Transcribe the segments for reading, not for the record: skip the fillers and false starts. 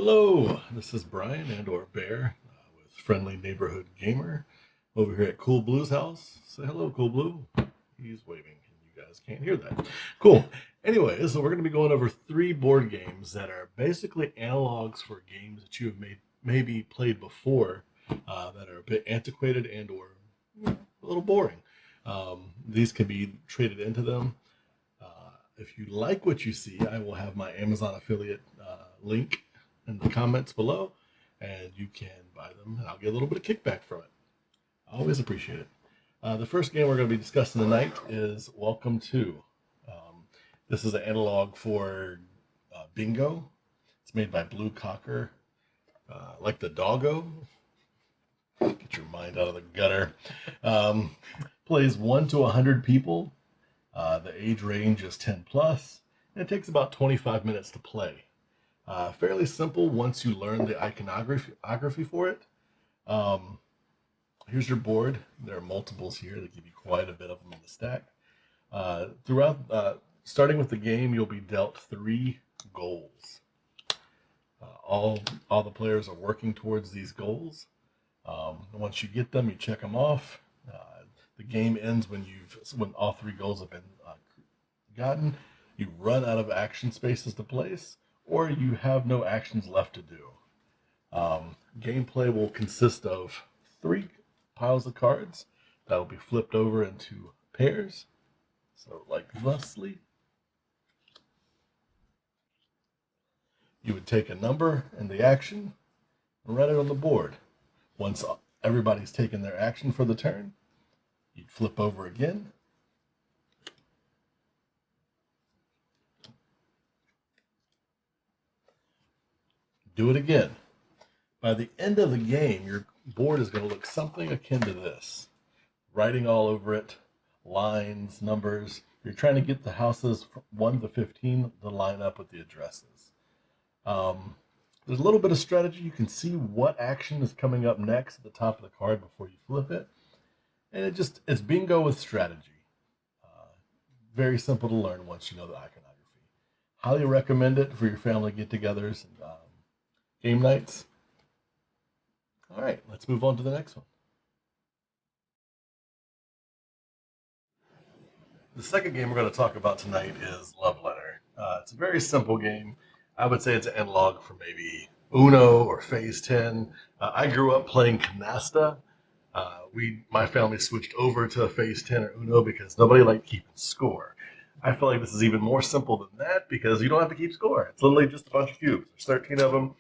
Hello, this is Brian and or Bear with Friendly Neighborhood Gamer over here at Cool Blue's house. Say hello, Cool Blue. He's waving and you guys can't hear that. Cool. Anyway, so we're going to be going over 3 board games that are basically analogs for games that you have maybe played before that are a bit antiquated and or a little boring. These can be traded into them. If you like what you see, I will have my Amazon affiliate link in the comments below, and you can buy them, and I'll get a little bit of kickback from it. I always appreciate it. The first game we're going to be discussing tonight is Welcome to. This is an analog for Bingo. It's made by Blue Cocker, like the doggo. Get your mind out of the gutter. Plays 1 to 100 people. The age range is 10 plus, and it takes about 25 minutes to play. Fairly simple once you learn the iconography for it. Here's your board. There are multiples here. They give you quite a bit of them in the stack. Starting with the game, you'll be dealt 3 goals. All the players are working towards these goals. Once you get them, you check them off. The game ends when all 3 goals have been gotten. You run out of action spaces to place, or you have no actions left to do. Gameplay will consist of 3 piles of cards that will be flipped over into pairs. So like thusly. You would take a number and the action and write it on the board. Once everybody's taken their action for the turn, you'd flip over again. Do it again. By the end of the game, your board is going to look something akin to this. Writing all over it, lines, numbers. You're trying to get the houses from 1 to 15 to line up with the addresses. There's a little bit of strategy. You can see what action is coming up next at the top of the card before you flip it. And it's bingo with strategy. Very simple to learn once you know the iconography. Highly recommend it for your family get-togethers and game nights. All right, let's move on to the next one. The second game we're going to talk about tonight is Love Letter. It's a very simple game. I would say it's an analog for maybe Uno or Phase 10. I grew up playing Canasta. My family switched over to Phase 10 or Uno because nobody liked keeping score. I feel like this is even more simple than that because you don't have to keep score. It's literally just a bunch of cubes. There's 13 of them.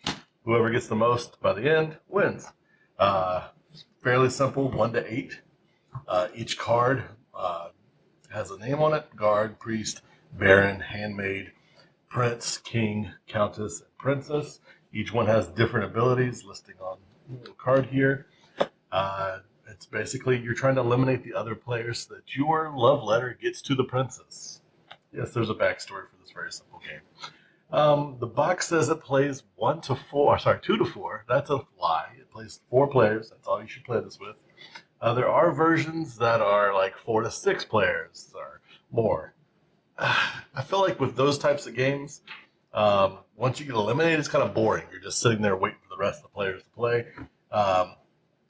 Whoever gets the most by the end wins. Fairly simple, 1 to 8. Each card has a name on it: guard, priest, baron, handmaid, prince, king, countess, and princess. Each one has different abilities listing on the card here. It's basically you're trying to eliminate the other players so that your love letter gets to the princess. Yes, there's a backstory for this very simple game. The box says it plays 2 to 4. That's a lie. It plays 4 players. That's all you should play this with. There are versions that are like 4 to 6 players or more. I feel like with those types of games, once you get eliminated, it's kind of boring. You're just sitting there waiting for the rest of the players to play.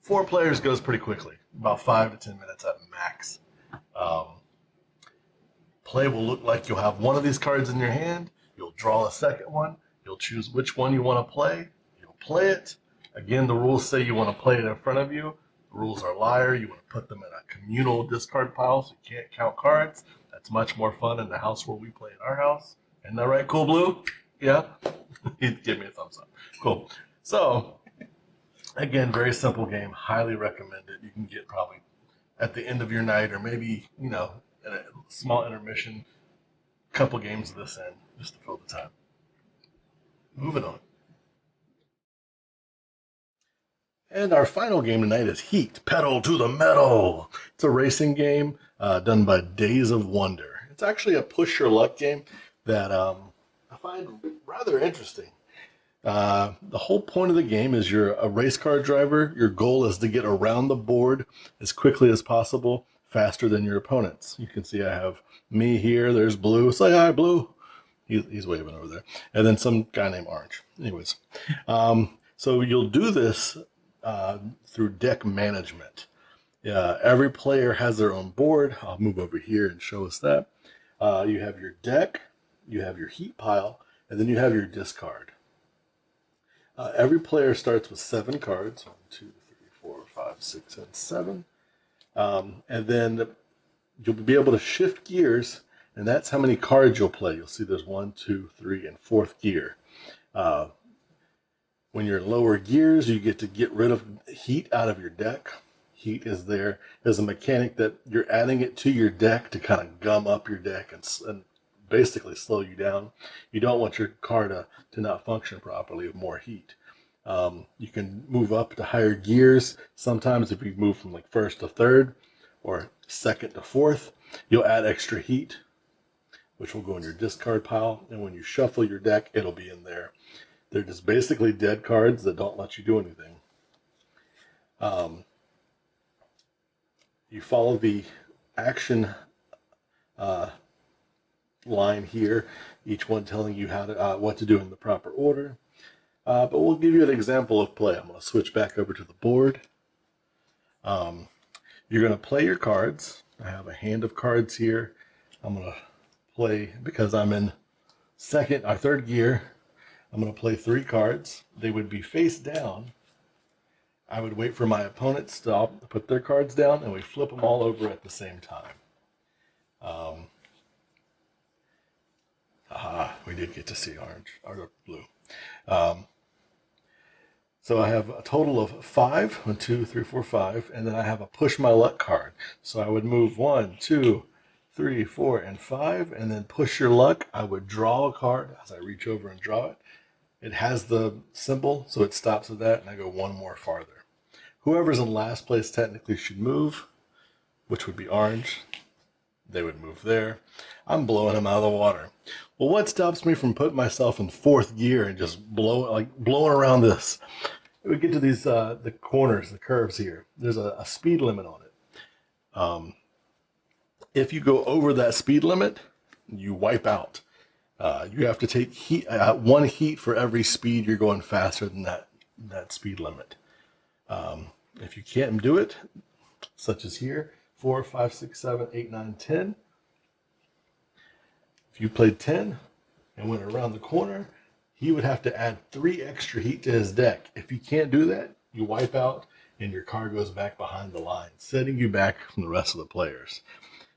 4 players goes pretty quickly, about 5 to 10 minutes at max. Play will look like you'll have one of these cards in your hand. You'll draw a second one. You'll choose which one you want to play. You'll play it. Again, the rules say you want to play it in front of you. The rules are liar. You want to put them in a communal discard pile so you can't count cards. That's much more fun in the house where we play in our house. Isn't that right, Cool Blue? Yeah? He'd give me a thumbs up. Cool. So, again, very simple game. Highly recommend it. You can get probably at the end of your night or maybe, in a small intermission, a couple games of this in just to fill the time. Moving on. And our final game tonight is Heat, Pedal to the Metal. It's a racing game done by Days of Wonder. It's actually a push your luck game that I find rather interesting. The whole point of the game is you're a race car driver. Your goal is to get around the board as quickly as possible, faster than your opponents. You can see I have me here. There's Blue. Say hi, Blue. He's waving over there. And then some guy named Orange. Anyways, so you'll do this through deck management. Every player has their own board. I'll move over here and show us that. You have your deck, you have your heat pile, and then you have your discard. Every player starts with 7 cards. 1, 2, 3, 4, 5, 6, and 7. And then you'll be able to shift gears, and that's how many cards you'll play. You'll see there's 1, 2, 3, and 4th gear. When you're in lower gears, you get to get rid of heat out of your deck. Heat is there as a mechanic that you're adding it to your deck to kind of gum up your deck and basically slow you down. You don't want your car to not function properly with more heat. You can move up to higher gears. Sometimes if you move from like 1st to 3rd or 2nd to 4th, you'll add extra heat, which will go in your discard pile. And when you shuffle your deck, it'll be in there. They're just basically dead cards that don't let you do anything. You follow the action line here, each one telling you how to what to do in the proper order. But we'll give you an example of play. I'm going to switch back over to the board. You're going to play your cards. I have a hand of cards here. I'm going to play, because I'm in 2nd or 3rd gear, I'm going to play 3 cards. They would be face down. I would wait for my opponents to put their cards down, and we flip them all over at the same time. We did get to see orange or blue. So I have a total of 5, 1, 2, 3, 4, 5, and then I have a push my luck card. So I would move 1, 2, 3, 4, and 5, and then push your luck. I would draw a card as I reach over and draw it. It has the symbol, so it stops at that, and I go one more farther. Whoever's in last place technically should move, which would be orange. They would move there. I'm blowing them out of the water. Well, what stops me from putting myself in 4th gear and just blowing around this? We get to these the corners, the curves here. There's a speed limit on it. If you go over that speed limit, you wipe out. You have to take heat, 1 heat for every speed you're going faster than that speed limit. If you can't do it, such as here, 4, 5, 6, 7, 8, 9, 10. If you played 10 and went around the corner, he would have to add 3 extra heat to his deck. If you can't do that, you wipe out and your car goes back behind the line, setting you back from the rest of the players.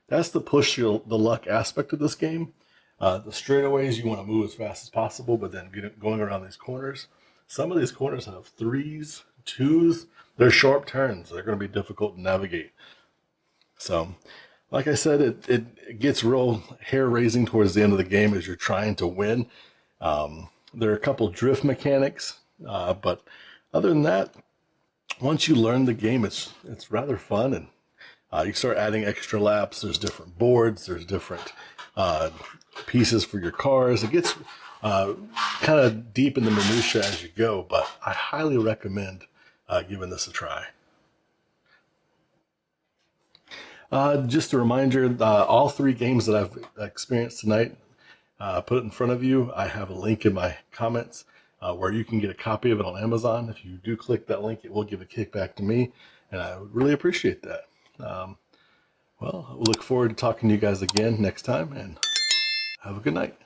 That's the push the luck aspect of this game. The straightaways, you want to move as fast as possible, but then going around these corners. Some of these corners have 3s, 2s. They're sharp turns. They're going to be difficult to navigate. So, like I said, it gets real hair-raising towards the end of the game as you're trying to win. There are a couple drift mechanics, but other than that, once you learn the game, it's rather fun, and you start adding extra laps. There's different boards. There's different pieces for your cars. It gets kind of deep in the minutia as you go, but I highly recommend giving this a try. Just a reminder, all 3 games that I've experienced tonight, put it in front of you. I have a link in my comments where you can get a copy of it on Amazon. If you do click that link, it will give a kickback to me, and I would really appreciate that. Well, I look forward to talking to you guys again next time, and have a good night.